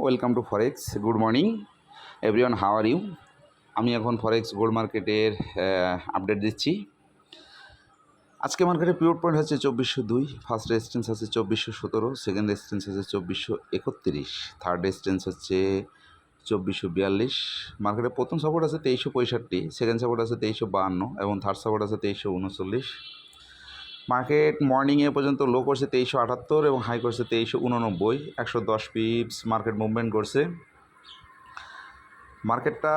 Welcome to forex. Good morning everyone, how are you? আমি এখন ফরেক্স gold মার্কেটের update দিচ্ছি। আজকে মার্কেটে পিভট পয়েন্ট হচ্ছে 2402, ফার্স্ট রেজিস্ট্যান্স আছে 2417, সেকেন্ড রেজিস্ট্যান্স আছে 2431, থার্ড রেজিস্ট্যান্স হচ্ছে 2442। মার্কেটে প্রথম সাপোর্ট আছে 2365, সেকেন্ড সাপোর্ট আছে 2352 এবং থার্ড সাপোর্ট আছে 2339। মার্কেট মর্নিংয়ে পর্যন্ত লো করছে 2378 এবং হাই করছে 2389, 110 পিপস মার্কেট মুভমেন্ট করছে। মার্কেটটা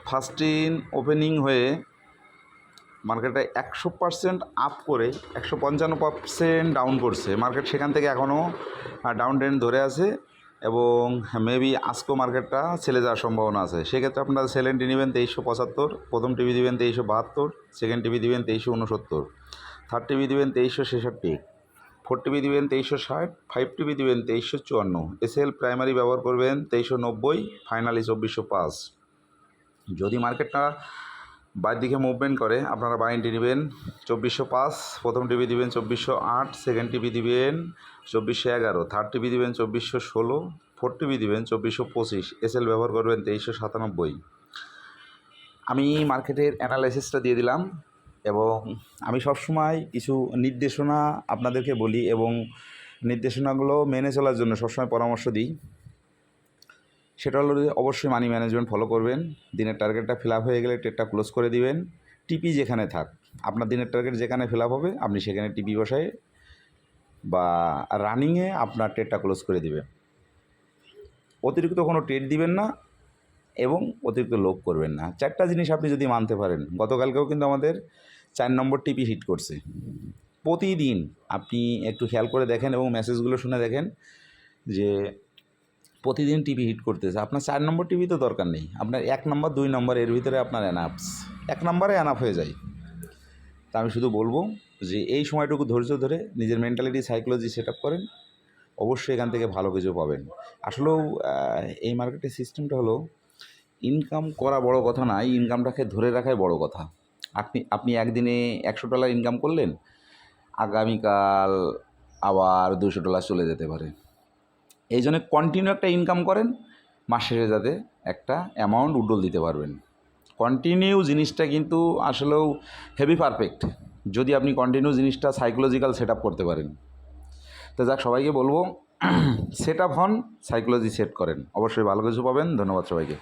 ফার্স্ট ইন ওপেনিং হয়ে মার্কেটটা 100% আপ করে 155% ডাউন করছে। মার্কেট সেখান থেকে এখনও ডাউন ট্রেন্ড ধরে আছে এবং মেবি আজকেও মার্কেটটা ছেড়ে যাওয়ার সম্ভাবনা আছে। সেক্ষেত্রে আপনারা সেল এন্ট্রি নেবেন 2375, প্রথম টিভি দিবেন 2372, সেকেন্ড টিভি দিবেন 2369, থার্ড টিভি দিবেন 2366, ফোর টিভি দিবেন 2360, ফাইভ টিভি দিবেন 2354, এসএল প্রাইমারি ব্যবহার করবেন 2390, ফাইনালি 2405। যদি মার্কেটটা বাইরের দিকে মুভমেন্ট করে আপনারা বাই এন্ট্রি নেবেন 2405, প্রথম টিভি দিবেন 2408, সেকেন্ড টিভি দিবেন 2411, থার্ড টিভি দিবেন 2416, ফোর্থ টিভি দিবেন 2425, এসএল ব্যবহার করবেন 2397। আমি মার্কেটের অ্যানালাইসিসটা দিয়ে দিলাম এবং আমি সবসময় কিছু নির্দেশনা আপনাদেরকে বলি এবং নির্দেশনাগুলো মেনে চলার জন্য সবসময় পরামর্শ দিই। সেটা হলো অবশ্যই মানি ম্যানেজমেন্ট ফলো করবেন। দিনের টার্গেটটা ফিল আপ হয়ে গেলে ট্রেডটা ক্লোজ করে দিবেন। টিপি যেখানে থাক, আপনার দিনের টার্গেট যেখানে ফিল আপ হবে আপনি সেখানে টিপি বসায় বা রানিংয়ে আপনার ট্রেডটা ক্লোজ করে দিবেন। অতিরিক্ত কোনো ট্রেড দিবেন না এবং অতিরিক্ত লোভ করবেন না। চারটা জিনিস আপনি যদি মানতে পারেন, গতকালকেও কিন্তু আমাদের 4 নম্বর টিপি হিট করছে। প্রতিদিন আপনি একটু খেয়াল করে দেখেন এবং মেসেজগুলো শুনে দেখেন যে প্রতিদিন টিভি হিট করতেছে। আপনার 4 নম্বর টিভি তো দরকার নেই, আপনার 1 নম্বর 2 নম্বর এর ভিতরে আপনার অ্যানাফস, 1 নম্বরে অ্যানাফ হয়ে যায়। তা আমি শুধু বলবো যে এই সময়টুকু ধৈর্য ধরে নিজের মেন্টালিটি সাইকোলজি সেট আপ করেন, অবশ্যই এখান থেকে ভালো কিছু পাবেন। আসলেও এই মার্কেটের সিস্টেমটা হলো ইনকাম করা বড় কথা না, ইনকামটাকে ধরে রাখাই বড় কথা। আপনি একদিনে $100 ইনকাম করলেন, আগামীকাল আবার $200 চলে যেতে পারে। এই জন্য কন্টিনিউ একটা ইনকাম করেন, মাস শেষে যাতে একটা অ্যামাউন্ট উড্ডল দিতে পারবেন। কন্টিনিউ জিনিসটা কিন্তু আসলেও হেভি পারফেক্ট যদি আপনি কন্টিনিউ জিনিসটা সাইকোলজিক্যাল সেট আপ করতে পারেন। তো যাক, সবাইকে বলবো সেট আপ হন, সাইকোলজি সেট করেন, অবশ্যই ভালো কিছু পাবেন। ধন্যবাদ সবাইকে।